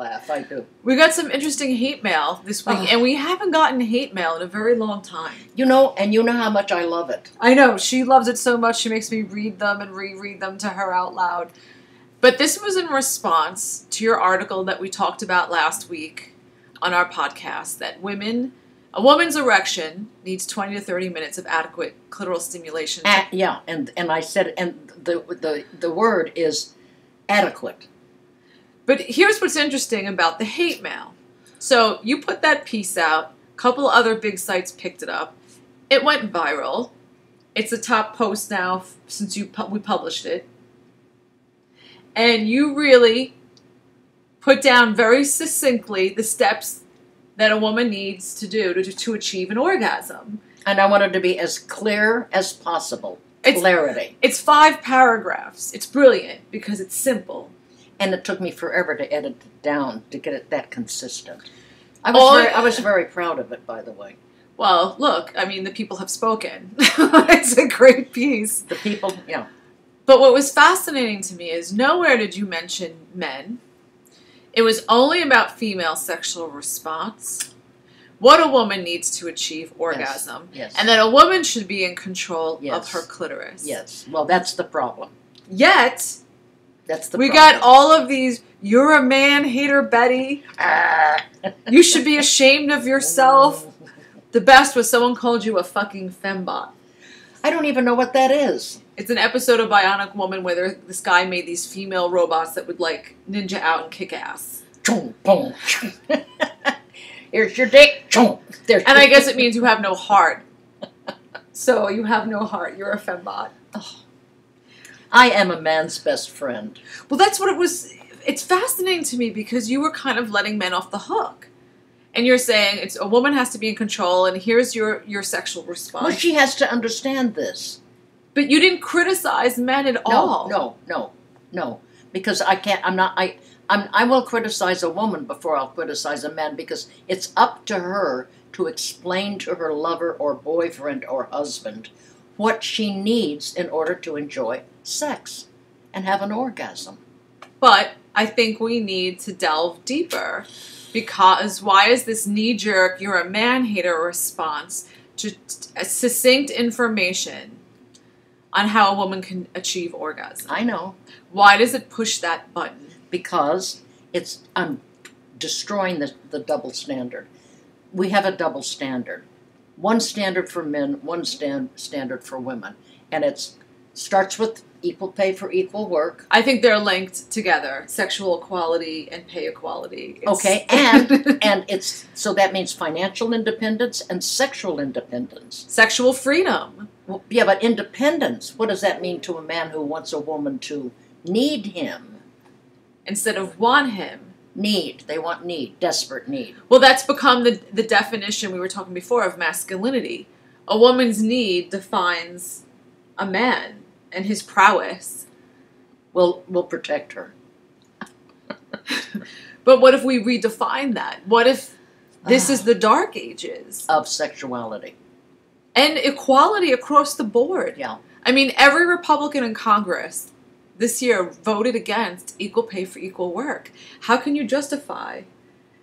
laugh. I do. We got some interesting hate mail this week, and we haven't gotten hate mail in a very long time. You know, and you know how much I love it. I know. She loves it so much, she makes me read them and reread them to her out loud. But this was in response to your article that we talked about last week on our podcast, that a woman's erection needs 20 to 30 minutes of adequate clitoral stimulation. Yeah, and I said, and the word is adequate. But here's what's interesting about the hate mail. So you put that piece out, a couple other big sites picked it up, it went viral. It's a top post now since we published it. And you really put down very succinctly the steps that a woman needs to do to achieve an orgasm. And I wanted to be as clear as possible. Clarity. It's 5 paragraphs. It's brilliant because it's simple. And it took me forever to edit it down to get it that consistent. I was very proud of it, by the way. Well, look, I mean, the people have spoken. It's a great piece. The people, yeah. But what was fascinating to me is nowhere did you mention men. It was only about female sexual response, what a woman needs to achieve orgasm, yes. And that a woman should be in control of her clitoris. Yes, well, that's the problem. Yet, we got all of these, you're a man hater, Betty. You should be ashamed of yourself. The best was someone called you a fucking fembot. I don't even know what that is. It's an episode of Bionic Woman where this guy made these female robots that would, like, ninja out and kick ass. Here's your dick. And I guess it means you have no heart. So you have no heart. You're a fembot. Oh. I am a man's best friend. Well, that's what it was. It's fascinating to me because you were kind of letting men off the hook. And you're saying a woman has to be in control, and here's your sexual response. Well, she has to understand this. But you didn't criticize men at all. No. Because I can't, I will criticize a woman before I'll criticize a man, because it's up to her to explain to her lover or boyfriend or husband what she needs in order to enjoy sex and have an orgasm. But I think we need to delve deeper, because why is this knee-jerk, you're a man-hater response to succinct information on how a woman can achieve orgasm? I know. Why does it push that button? Because I'm destroying the double standard. We have a double standard. One standard for men, one standard for women. And it starts with equal pay for equal work. I think they're linked together. Sexual equality and pay equality. Okay, and it's so that means financial independence and sexual independence. Sexual freedom. Well, yeah, but independence, what does that mean to a man who wants a woman to need him? Instead of want him. Need. They want need. Desperate need. Well, that's become the definition we were talking before of masculinity. A woman's need defines a man and his prowess. We'll protect her. But what if we redefine that? What if this is the dark ages? Of sexuality. And equality across the board. Yeah. I mean, every Republican in Congress this year voted against equal pay for equal work. How can you justify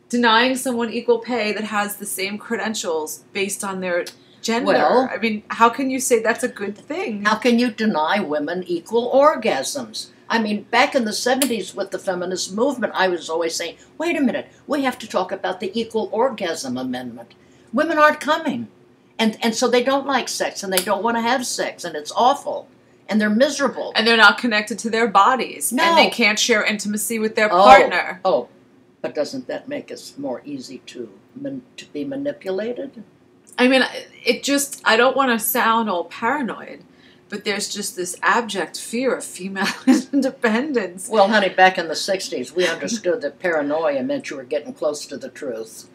denying someone equal pay that has the same credentials based on their gender? Well, I mean, how can you say that's a good thing? How can you deny women equal orgasms? I mean, back in the 70s with the feminist movement, I was always saying, wait a minute, we have to talk about the equal orgasm amendment. Women aren't coming. And so they don't like sex, and they don't want to have sex, and it's awful. And they're miserable. And they're not connected to their bodies. No. And they can't share intimacy with their partner. Oh, but doesn't that make us more easy to be manipulated? I mean, I don't want to sound all paranoid, but there's just this abject fear of female independence. Well, honey, back in the 60s, we understood that paranoia meant you were getting close to the truth.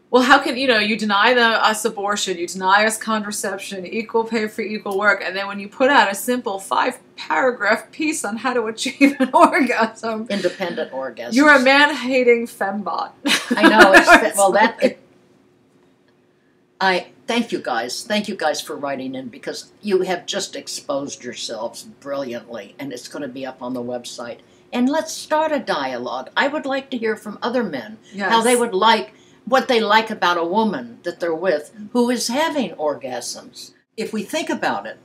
Well, how can, you deny us abortion, you deny us contraception, equal pay for equal work, and then when you put out a simple 5-paragraph piece on how to achieve an orgasm. Independent orgasm. You're a man-hating fembot. I know. Thank you guys. Thank you guys for writing in, because you have just exposed yourselves brilliantly, and it's going to be up on the website. and let's start a dialogue. I would like to hear from other men Yes. how they would like, what they like about a woman that they're with who is having orgasms. If we think about it,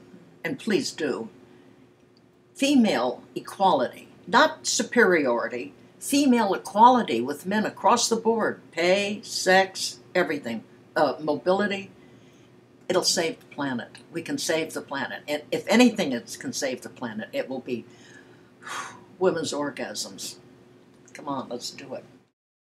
and please do, female equality, not superiority, female equality with men across the board, pay, sex, everything, mobility, it'll save the planet. We can save the planet. And if anything can save the planet, it will be women's orgasms. Come on, let's do it.